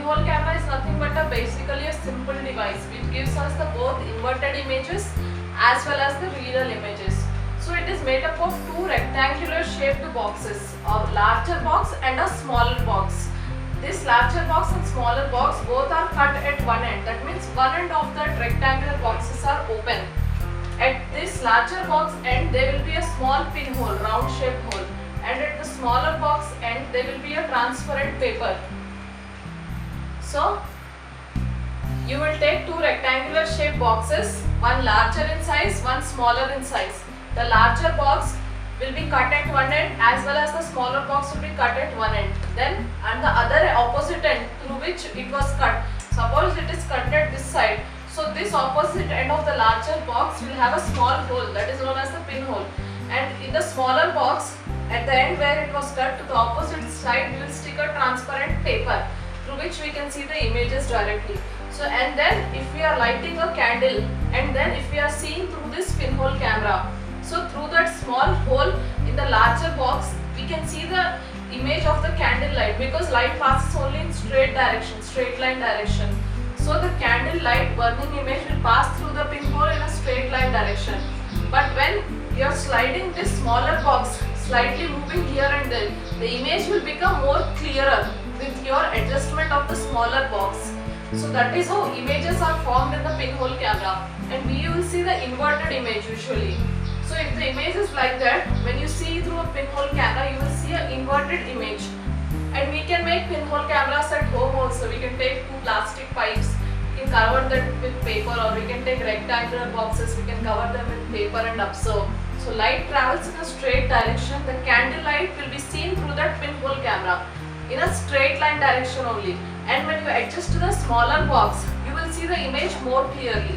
pinhole camera is nothing but basically a simple device which gives us the both inverted images as well as the real images. So it is made up of two rectangular shaped boxes, a larger box and a smaller box. This larger box and smaller box both are cut at one end. That means one end of the rectangular boxes are open. At this larger box end there will be a small pinhole, round shaped hole, and at the smaller box end there will be a transparent paper. So you will take two rectangular shaped boxes, one larger in size, one smaller in size. The larger box will be cut at one end as well as the smaller box will be cut at one end. Then and the other opposite end through which it was cut. Suppose it is cut at this side. So this opposite end of the larger box will have a small hole that is known as the pinhole. And in the smaller box, at the end where it was cut to the opposite side, we will stick a transparent paper through which we can see the images directly. So and then if we are lighting a candle and then if we are seeing through this pinhole camera, so through that small hole in the larger box we can see the image of the candle light, because light passes only in straight direction, straight line direction. So the candle light burning image will pass through the pinhole in a straight line direction. But when you are sliding this smaller box, slightly moving here and there, the image will become more clearer with your adjustment of the smaller box. So that is how images are formed in the pinhole camera, and we will see the inverted image usually. So if the image is like that, when you see through a pinhole camera, you will see an inverted image. And we can make pinhole cameras at home also. We can take two plastic pipes, we can cover that with paper, or we can take rectangular boxes, we can cover them with paper and observe. So light travels in a straight direction. The candle light will be seen through that pinhole camera in a straight line direction only. And when you adjust to the smaller box, you will see the image more clearly.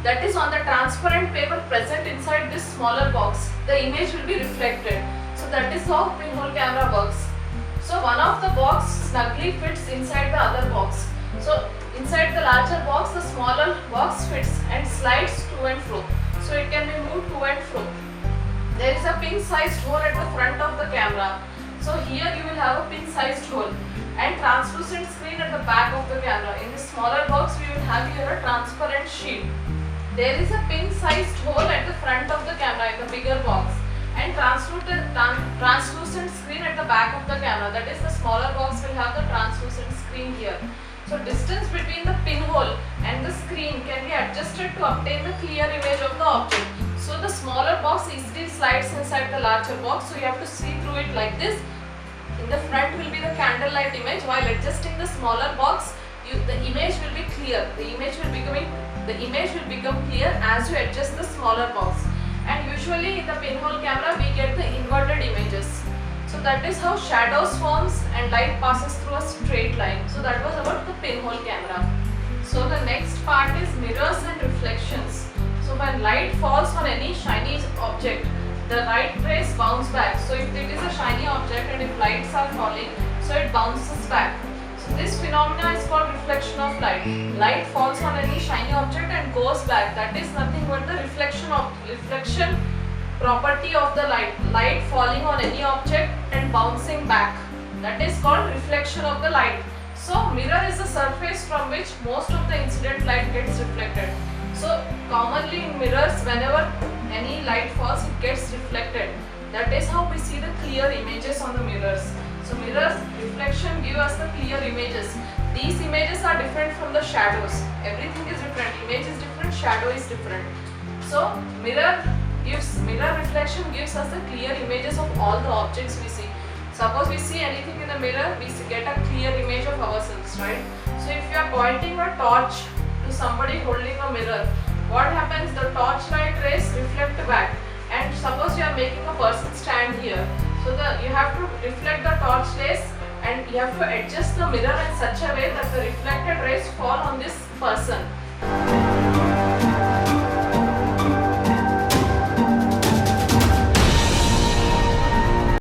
That is on the transparent paper present inside this smaller box, the image will be reflected. So that is how pinhole camera works. So one of the box snugly fits inside the other box. So inside the larger box, the smaller box fits and slides to and fro. So it can be moved to and fro. There is a pin-sized hole at the front of the camera. So here you will have a pin-sized hole and translucent screen at the back of the camera. In the smaller box, we will have here a transparent sheet. There is a pin-sized hole at the front of the camera in the bigger box, and translucent screen at the back of the camera. That is, the smaller box will have the translucent screen here. So distance between the pinhole and the screen can be adjusted to obtain the clear image of the object. So the smaller box easily slides inside the larger box. So you have to see through it like this. In the front will be the candlelight image. While adjusting the smaller box, the image will be clear. The image will become clear as you adjust the smaller box. And usually in the pinhole camera we get the inverted images. So that is how shadows forms and light passes through a straight line. So that was about the pinhole camera. So the next part is mirrors and reflections. So when light falls on any shiny object, the light rays bounce back. So if it is a shiny object and if lights are falling, so it bounces back. So this phenomena is called reflection of light. Light falls on any shiny object and goes back. That is nothing but the reflection property of the light. Light falling on any object and bouncing back. That is called reflection of the light. So mirror is the surface from which most of the incident light gets reflected. So commonly in mirrors, whenever any light falls, it gets reflected. That is how we see the clear images on the mirrors. So mirrors reflection give us the clear images. These images are different from the shadows. Everything is different. Image is different, shadow is different. So mirror reflection gives us the clear images of all the objects we see. Suppose we see anything in the mirror, we get a clear image of ourselves, right? So if you are pointing a torch to somebody holding a mirror, what happens? The torch light rays reflect back. And suppose you are making a person stand here. So you have to reflect the torch rays and you have to adjust the mirror in such a way that the reflected rays fall on this person.